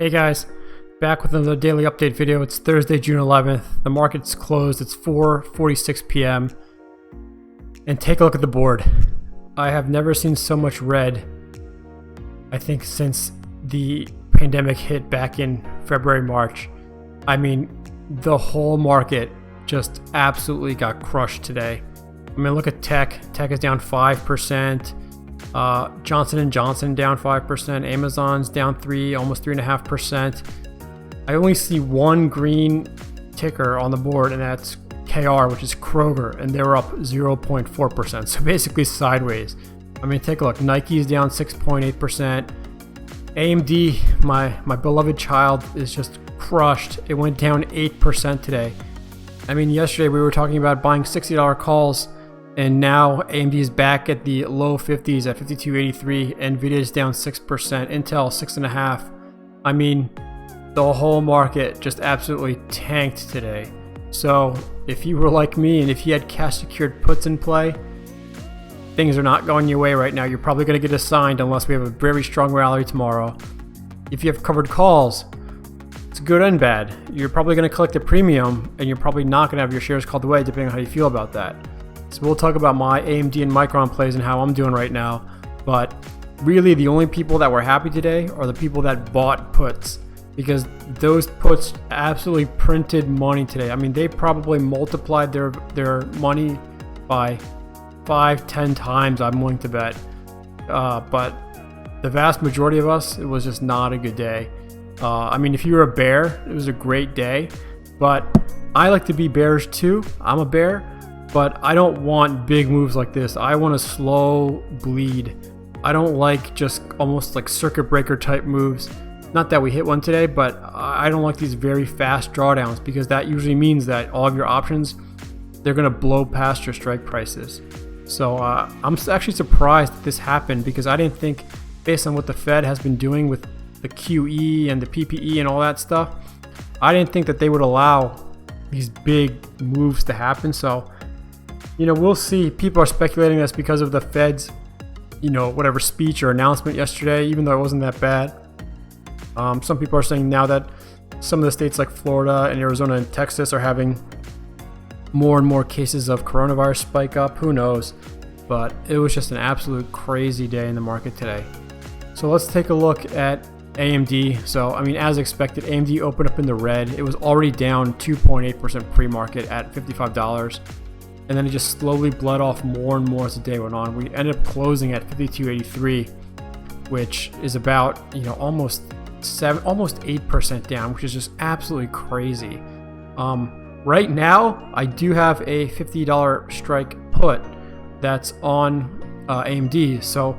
Hey guys, back with another daily update video. It's Thursday, June 11th. The market's closed. It's 4:46 p.m. And take a look at the board. I have never seen so much red, I think, since the pandemic hit back in February, March. I mean, the whole market just absolutely got crushed today. I mean, look at tech. Tech is down 5%. Johnson & Johnson down 5%. Amazon's down 3, almost 3.5%. I only see one green ticker on the board, and that's KR, which is Kroger, and they were up 0.4%. So basically sideways. I mean, take a look. Nike's down 6.8%. AMD, my beloved child, is just crushed. It went down 8% today. I mean, yesterday we were talking about buying $60 calls, and now AMD is back at the low 50s at 52.83. Nvidia is down 6%. Intel 6.5%. I mean, the whole market just absolutely tanked today. So if you were like me and if you had cash secured puts in play, things are not going your way right now. You're probably going to get assigned unless we have a very strong rally tomorrow. If you have covered calls, it's good and bad. You're probably going to collect a premium, and you're probably not going to have your shares called away, depending on how you feel about that. So we'll talk about my AMD and Micron plays and how I'm doing right now. But really, the only people that were happy today are the people that bought puts, because those puts absolutely printed money today. I mean, they probably multiplied their money by 5-10 times, I'm willing to bet. But the vast majority of us, it was just not a good day. I mean, if you were a bear, it was a great day. But I like to be bears too. I'm a bear. But I don't want big moves like this. I want a slow bleed. I don't like just almost like circuit breaker type moves. Not that we hit one today, but I don't like these very fast drawdowns, because that usually means that all of your options, they're going to blow past your strike prices. So I'm actually surprised that this happened, because I didn't think, based on what the Fed has been doing with the QE and the PPE and all that stuff, I didn't think that they would allow these big moves to happen. So, you know, we'll see. People are speculating that's because of the Fed's, whatever speech or announcement yesterday, even though it wasn't that bad. Some people are saying now that some of the states like Florida and Arizona and Texas are having more and more cases of coronavirus spike up. Who knows? But it was just an absolute crazy day in the market today. So let's take a look at AMD. So, I mean, as expected, AMD opened up in the red. It was already down 2.8% pre-market at $55. And then it just slowly bled off more and more as the day went on. We ended up closing at 52.83, which is about, almost 8% down, which is just absolutely crazy. Right now, I do have a $50 strike put that's on AMD. So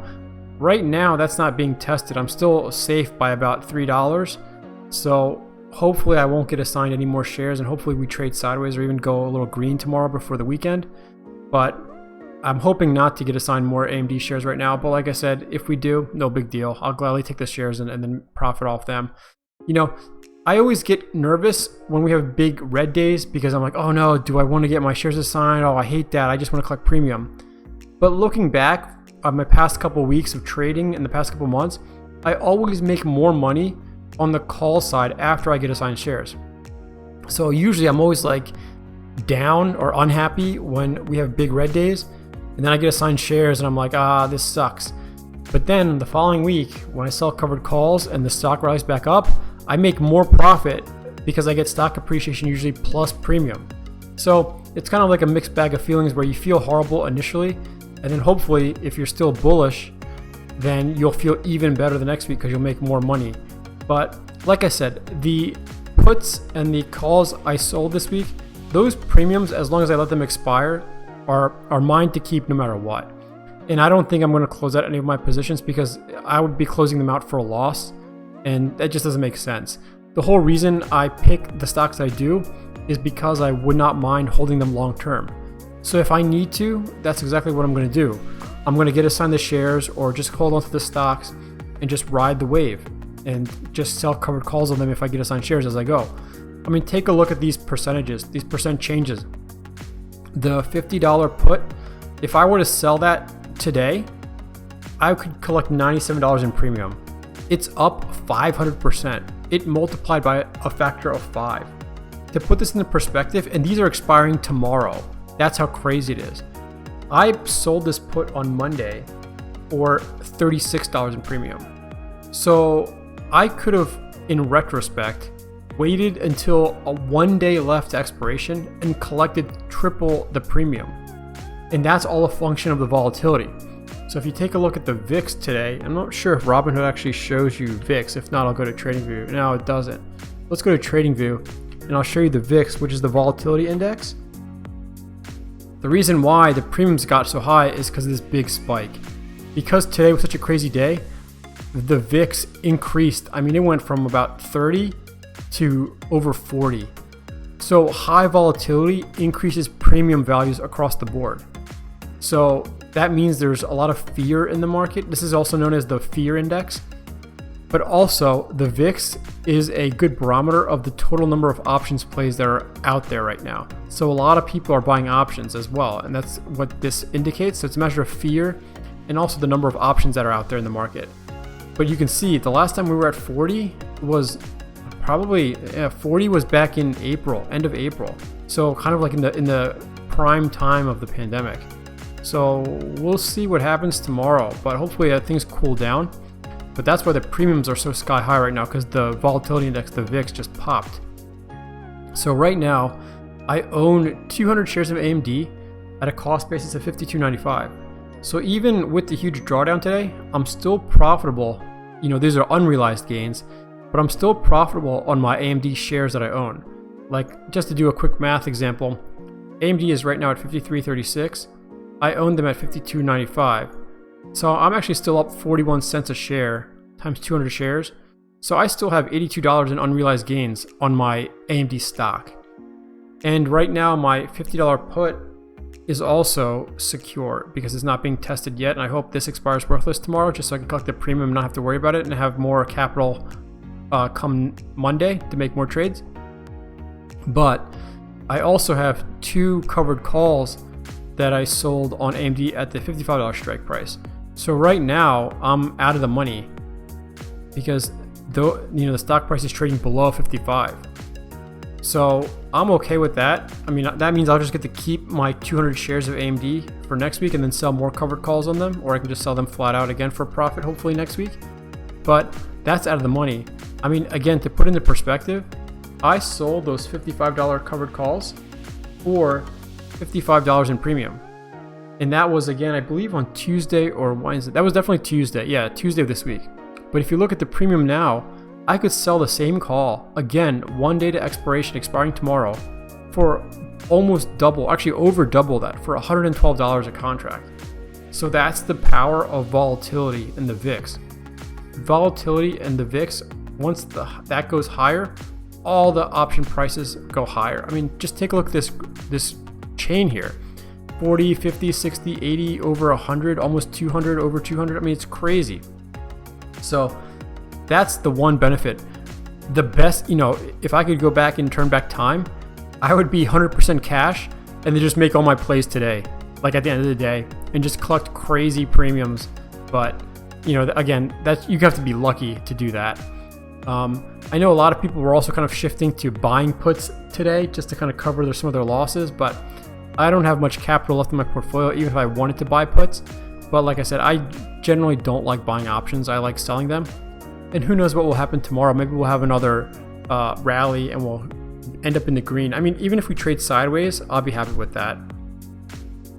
right now, that's not being tested. I'm still safe by about $3. So hopefully I won't get assigned any more shares, and hopefully we trade sideways or even go a little green tomorrow before the weekend. But I'm hoping not to get assigned more AMD shares right now. But like I said, if we do, no big deal. I'll gladly take the shares and then profit off them. I always get nervous when we have big red days, because I'm like, oh no, do I want to get my shares assigned? Oh, I hate that. I just want to collect premium. But looking back on my past couple weeks of trading in the past couple months, I always make more money on the call side after I get assigned shares. So usually I'm always like down or unhappy when we have big red days, and then I get assigned shares and I'm like, this sucks. But then the following week, when I sell covered calls and the stock rallies back up, I make more profit because I get stock appreciation usually plus premium. So it's kind of like a mixed bag of feelings where you feel horrible initially, and then hopefully if you're still bullish, then you'll feel even better the next week because you'll make more money. But like I said, the puts and the calls I sold this week, those premiums, as long as I let them expire, are mine to keep no matter what. And I don't think I'm going to close out any of my positions, because I would be closing them out for a loss, and that just doesn't make sense. The whole reason I pick the stocks I do is because I would not mind holding them long term. So if I need to, that's exactly what I'm going to do. I'm going to get assigned the shares, or just hold on to the stocks and just ride the wave and just sell covered calls on them if I get assigned shares as I go. I mean, take a look at these percentages, these percent changes. The $50 put, if I were to sell that today, I could collect $97 in premium. It's up 500%. it multiplied by a factor of 5. To put this into perspective, and these are expiring tomorrow. That's how crazy it is. I sold this put on Monday for $36 in premium. So I could have, in retrospect, waited until a 1 day left to expiration and collected triple the premium. And that's all a function of the volatility. So if you take a look at the VIX today, I'm not sure if Robinhood actually shows you VIX. If not, I'll go to TradingView. No, it doesn't. Let's go to TradingView and I'll show you the VIX, which is the volatility index. The reason why the premiums got so high is because of this big spike. Because today was such a crazy day, the VIX increased. I mean, it went from about 30 to over 40. So high volatility increases premium values across the board. So that means there's a lot of fear in the market. This is also known as the fear index. But also the VIX is a good barometer of the total number of options plays that are out there right now. So a lot of people are buying options as well. And that's what this indicates. So it's a measure of fear and also the number of options that are out there in the market. But you can see the last time we were at 40 was probably 40 was back in April, end of April. So kind of like in the prime time of the pandemic. So we'll see what happens tomorrow, but hopefully things cool down. But that's why the premiums are so sky high right now, because the volatility index, the VIX, just popped. So right now, I own 200 shares of AMD at a cost basis of $52.95. So even with the huge drawdown today, I'm still profitable. You know, these are unrealized gains, but I'm still profitable on my AMD shares that I own. Like, just to do a quick math example, AMD is right now at $53.36. I own them at $52.95. So I'm actually still up 41 cents a share times 200 shares. So I still have $82 in unrealized gains on my AMD stock. And right now my $50 put is also secure because it's not being tested yet. And I hope this expires worthless tomorrow just so I can collect the premium and not have to worry about it and have more capital come Monday to make more trades. But I also have 2 covered calls that I sold on AMD at the $55 strike price. So right now I'm out of the money because the stock price is trading below 55. So I'm okay with that. I mean, that means I'll just get to keep my 200 shares of AMD for next week and then sell more covered calls on them, or I can just sell them flat out again for a profit hopefully next week. But that's out of the money. I mean, again, to put into perspective, I sold those $55 covered calls for $55 in premium. And that was, again, I believe on Tuesday or Wednesday. That was definitely Tuesday. Yeah, Tuesday of this week. But if you look at the premium now, I could sell the same call, again, 1 day to expiration, expiring tomorrow, for almost double, actually over double that, for $112 a contract. So that's the power of volatility in the VIX. Volatility in the VIX, once that goes higher, all the option prices go higher. I mean, just take a look at this chain here. 40, 50, 60, 80, over 100, almost 200, over 200. I mean, it's crazy. So that's the one benefit. The best, if I could go back and turn back time, I would be 100% cash and then just make all my plays today, like at the end of the day, and just collect crazy premiums. But, again, you have to be lucky to do that. I know a lot of people were also kind of shifting to buying puts today just to kind of cover some of their losses, but I don't have much capital left in my portfolio, even if I wanted to buy puts. But like I said, I generally don't like buying options. I like selling them. And who knows what will happen tomorrow. Maybe we'll have another rally and we'll end up in the green. I mean, even if we trade sideways, I'll be happy with that.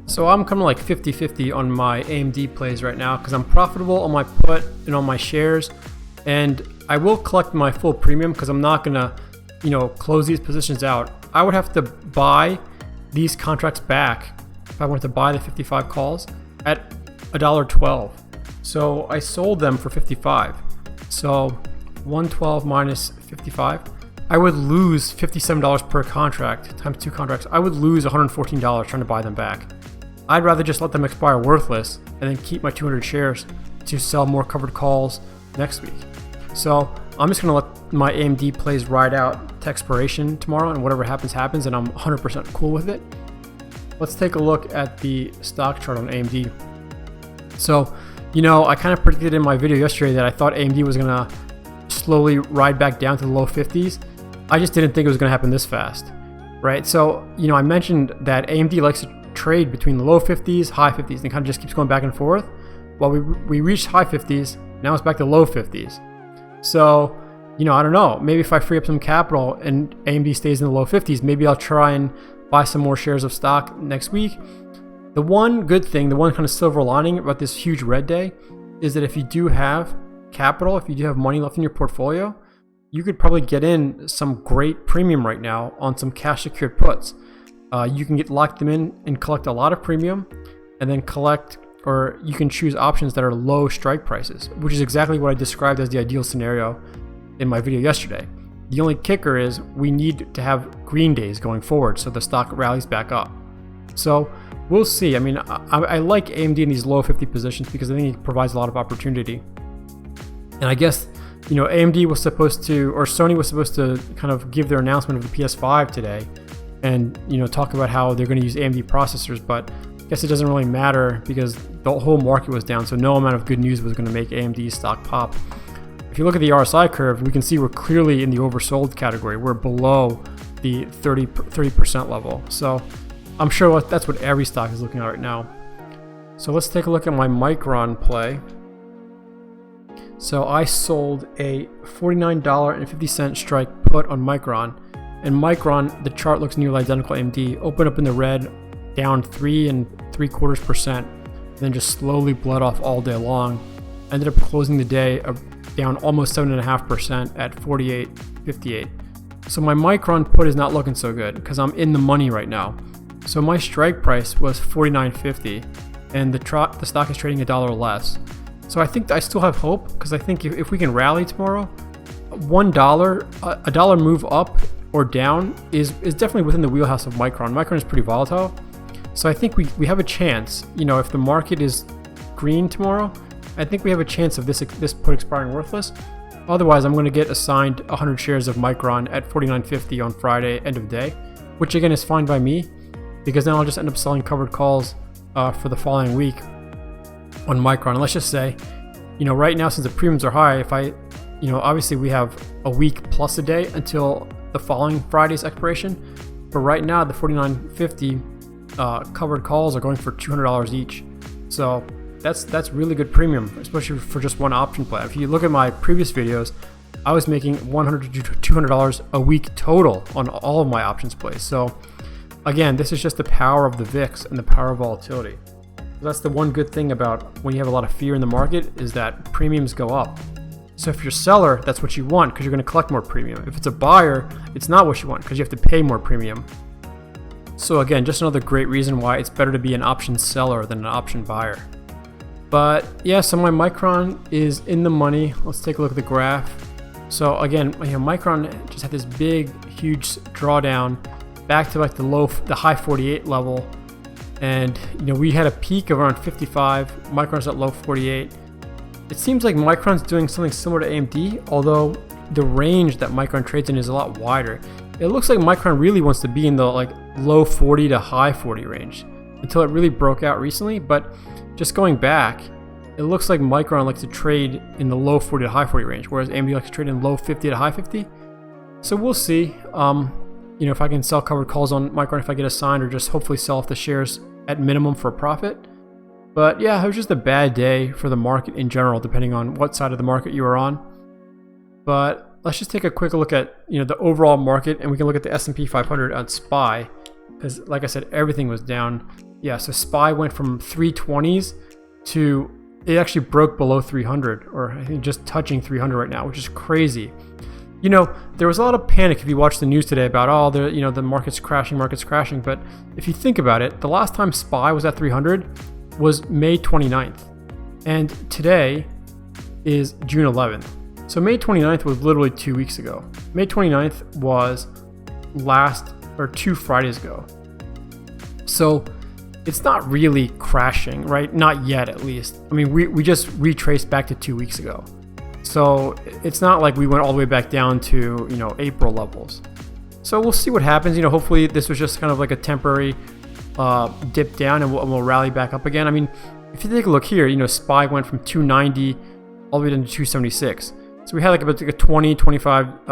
So I'm kind of like 50-50 on my AMD plays right now because I'm profitable on my put and on my shares. And I will collect my full premium because I'm not going to, close these positions out. I would have to buy these contracts back if I wanted to buy the 55 calls at $1.12. So I sold them for 55. So 112 minus 55, I would lose $57 per contract times 2 contracts. I would lose $114 trying to buy them back. I'd rather just let them expire worthless and then keep my 200 shares to sell more covered calls next week. So I'm just going to let my AMD plays ride out to expiration tomorrow, and whatever happens, happens, and I'm 100% cool with it. Let's take a look at the stock chart on AMD. So, I kind of predicted in my video yesterday that I thought AMD was going to slowly ride back down to the low 50s. I just didn't think it was going to happen this fast, right? So, I mentioned that AMD likes to trade between the low 50s, high 50s, and kind of just keeps going back and forth. Well, we reached high 50s, now it's back to low 50s. So, I don't know. Maybe if I free up some capital and AMD stays in the low 50s, maybe I'll try and buy some more shares of stock next week. The one good thing, the one kind of silver lining about this huge red day is that if you do have capital, if you do have money left in your portfolio, you could probably get in some great premium right now on some cash secured puts. You can lock them in and collect a lot of premium, and then or you can choose options that are low strike prices, which is exactly what I described as the ideal scenario in my video yesterday. The only kicker is we need to have green days going forward so the stock rallies back up. So we'll see. I mean, I like AMD in these low 50 positions because I think it provides a lot of opportunity. And I guess, AMD was supposed to, or Sony was supposed to kind of give their announcement of the PS5 today and, talk about how they're going to use AMD processors, but I guess it doesn't really matter because the whole market was down, so no amount of good news was going to make AMD stock pop. If you look at the RSI curve, we can see we're clearly in the oversold category. We're below the 30% level. So I'm sure that's what every stock is looking at right now. So let's take a look at my Micron play. So I sold a $49.50 strike put on Micron. And Micron, the chart looks nearly identical to AMD. Opened up in the red, down 3.75%, then just slowly bled off all day long. Ended up closing the day down almost 7.5% at 48.58. So my Micron put is not looking so good because I'm in the money right now. So my strike price was $49.50, and the stock is trading $1 less. So I think I still have hope because I think if we can rally tomorrow, $1, a dollar move up or down is definitely within the wheelhouse of Micron. Micron is pretty volatile. So I think we have a chance, if the market is green tomorrow, I think we have a chance of this put expiring worthless. Otherwise, I'm going to get assigned 100 shares of Micron at $49.50 on Friday, end of day, which again is fine by me because then I'll just end up selling covered calls for the following week on Micron. And let's just say, right now since the premiums are high, if I, obviously we have a week plus a day until the following Friday's expiration, but right now the $49.50 covered calls are going for $200 each. So that's really good premium, especially for just one option play. If you look at my previous videos, I was making $100 to $200 a week total on all of my options plays. So again, this is just the power of the VIX and the power of volatility. That's the one good thing about when you have a lot of fear in the market is that premiums go up. So if you're a seller, that's what you want because you're going to collect more premium. If it's a buyer, it's not what you want because you have to pay more premium. So again, just another great reason why it's better to be an option seller than an option buyer. But yeah, so my Micron is in the money. Let's take a look at the graph. So again, Micron just had this big, huge drawdown back to like the high 48 level. And we had a peak of around 55. Micron's at low 48. It seems like Micron's doing something similar to AMD, although the range that Micron trades in is a lot wider. It looks like Micron really wants to be in the low 40 to high 40 range until it really broke out recently. But just going back, it looks like Micron likes to trade in the low 40 to high 40 range, whereas AMD likes to trade in low 50 to high 50. So we'll see. If I can sell covered calls on Micron, if I get assigned, or just hopefully sell off the shares at minimum for a profit. But yeah, it was just a bad day for the market in general, depending on what side of the market you are on. But let's just take a quick look at the overall market, and we can look at the S&P 500 on SPY, because like I said, everything was down. Yeah, so SPY went from 320s to it actually broke below 300, or I think just touching 300 right now, which is crazy. There was a lot of panic if you watch the news today about, the market's crashing. But if you think about it, the last time SPY was at 300 was May 29th. And today is June 11th. So May 29th was literally 2 weeks ago. May 29th was 2 Fridays ago. So it's not really crashing, right? Not yet, at least. I mean, we just retraced back to 2 weeks ago. So it's not like we went all the way back down to, April levels. So we'll see what happens. Hopefully this was just kind of like a temporary dip down, and we'll rally back up again. I mean, if you take a look here, SPY went from 290 all the way down to 276. So we had like about a 20, 25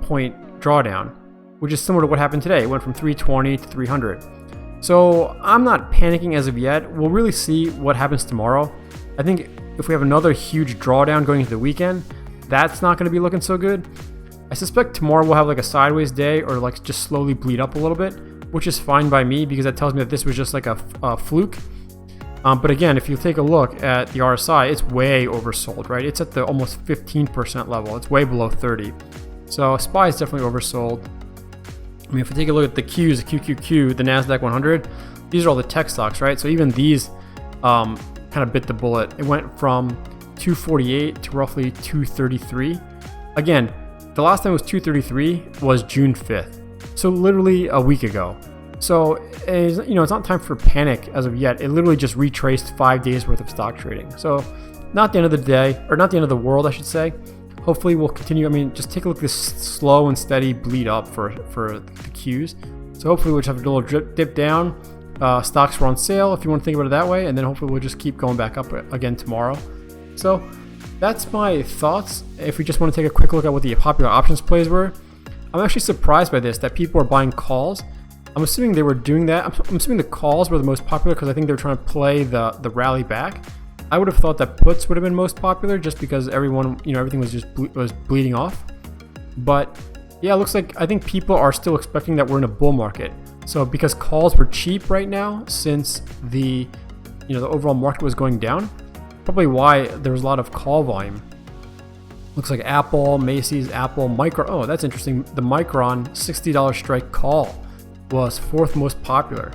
point drawdown, which is similar to what happened today. It went from 320 to 300. So I'm not panicking as of yet. We'll really see what happens tomorrow. I think if we have another huge drawdown going into the weekend, that's not going to be looking so good. I suspect tomorrow we'll have like a sideways day or like just slowly bleed up a little bit, which is fine by me because that tells me that this was just like a fluke. But again, if you take a look at the RSI, it's way oversold, right? It's at the almost 15% level. It's way below 30. So SPY is definitely oversold. I mean, if we take a look at the Qs, the QQQ, the NASDAQ 100, these are all the tech stocks, right? So even these kind of bit the bullet. It went from 248 to roughly 233. Again, the last time it was 233 was June 5th. So literally a week ago. So, it's not time for panic as of yet. It literally just retraced 5 days worth of stock trading. So not the end of the day, or not the end of the world, I should say. Hopefully we'll continue. I mean, just take a look at this slow and steady bleed up for the Qs. So hopefully we'll just have a little dip down. Stocks were on sale if you want to think about it that way. And then hopefully we'll just keep going back up again tomorrow. So that's my thoughts. If we just want to take a quick look at what the popular options plays were, I'm actually surprised by this, that people are buying calls. I'm assuming they were doing that. I'm assuming the calls were the most popular because I think they were trying to play the rally back. I would have thought that puts would have been most popular just because everyone, everything was just was bleeding off. But yeah, it looks like I think people are still expecting that we're in a bull market. So because calls were cheap right now since the overall market was going down, probably why there was a lot of call volume. Looks like Apple, Macy's, Apple, Micron. Oh, that's interesting. The Micron $60 strike call was 4th most popular.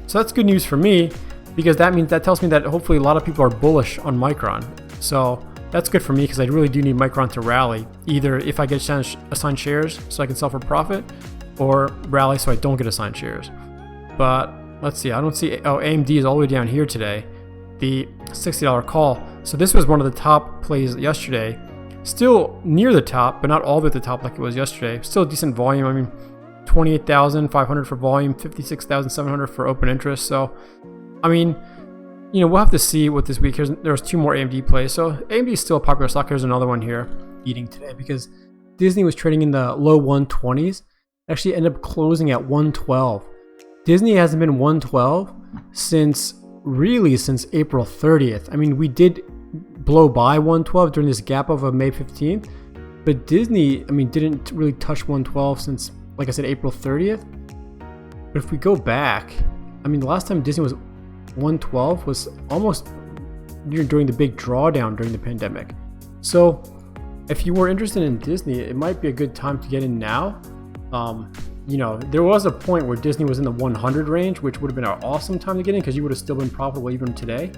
So that's good news for me because that tells me that hopefully a lot of people are bullish on Micron. So that's good for me because I really do need Micron to rally, either if I get assigned shares so I can sell for profit, or rally so I don't get assigned shares. But let's see, I don't see, AMD is all the way down here today, the $60 call. So this was one of the top plays yesterday. Still near the top, but not all the way at the top like it was yesterday. Still decent volume. I mean, 28,500 for volume, 56,700 for open interest. So, I mean, we'll have to see what this week. There's 2 more AMD plays. So AMD is still a popular stock. Here's another one here eating today because Disney was trading in the low 120s. Actually ended up closing at 112. Disney hasn't been 112 since April 30th. I mean, we did blow by 112 during this gap of May 15th, but Disney, didn't really touch 112 since, like I said, April 30th. But if we go back, the last time Disney was 112 was almost during the big drawdown during the pandemic. So if you were interested in Disney, it might be a good time to get in now. There was a point where Disney was in the 100 range, which would have been an awesome time to get in because you would have still been profitable even today.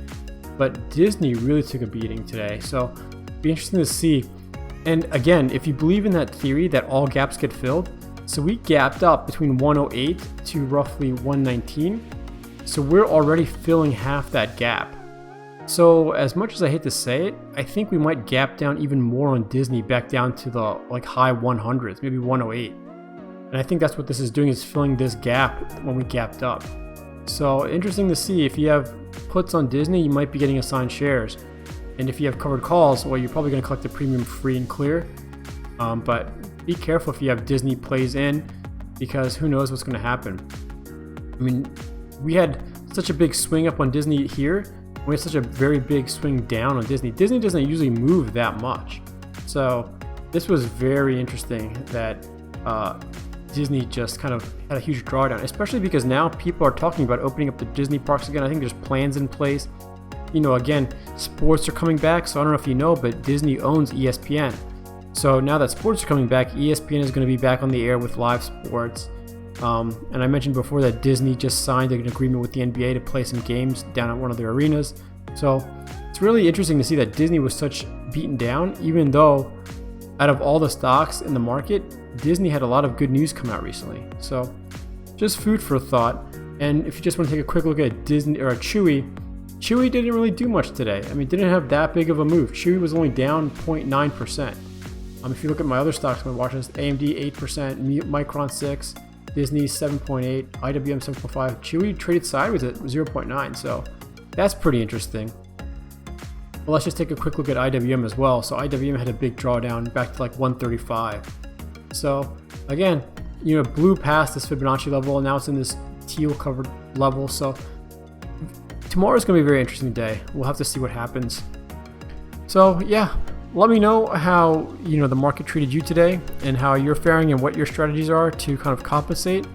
But Disney really took a beating today. So it'd be interesting to see. And again, if you believe in that theory that all gaps get filled, so we gapped up between 108 to roughly 119. So we're already filling half that gap. So as much as I hate to say it, I think we might gap down even more on Disney back down to the high 100s, maybe 108. And I think that's what this is doing, is filling this gap when we gapped up. So interesting to see. If you have puts on Disney, you might be getting assigned shares. And if you have covered calls, well, you're probably going to collect the premium free and clear. But be careful if you have Disney plays in, because who knows what's going to happen. We had such a big swing up on Disney here. We had such a very big swing down on Disney. Disney doesn't usually move that much. So this was very interesting that Disney just kind of had a huge drawdown, especially because now people are talking about opening up the Disney parks again. I think there's plans in place. Again, sports are coming back. So I don't know if you know, but Disney owns ESPN. So now that sports are coming back, ESPN is going to be back on the air with live sports. And I mentioned before that Disney just signed an agreement with the NBA to play some games down at one of their arenas. So it's really interesting to see that Disney was such beaten down, even though out of all the stocks in the market, Disney had a lot of good news come out recently. So just food for thought. And if you just want to take a quick look at Disney or Chewy didn't really do much today. Didn't have that big of a move. Chewy was only down 0.9%. If you look at my other stocks, I'm watching this: AMD 8%, Micron 6%, Disney 7.8%, IWM 7.5%. Chewy traded sideways at 0.9%. So that's pretty interesting. But let's just take a quick look at IWM as well. So IWM had a big drawdown back to like 135. So again, you know, blew past this Fibonacci level, and now it's in this teal covered level. So tomorrow's going to be a very interesting day. We'll have to see what happens. So yeah, let me know how, you know, the market treated you today and how you're faring and what your strategies are to kind of compensate.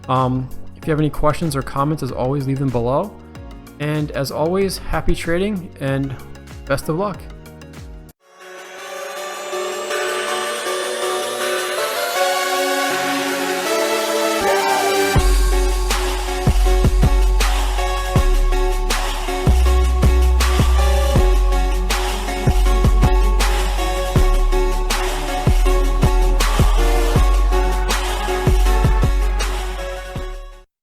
If you have any questions or comments, as always, leave them below. And as always, happy trading and best of luck.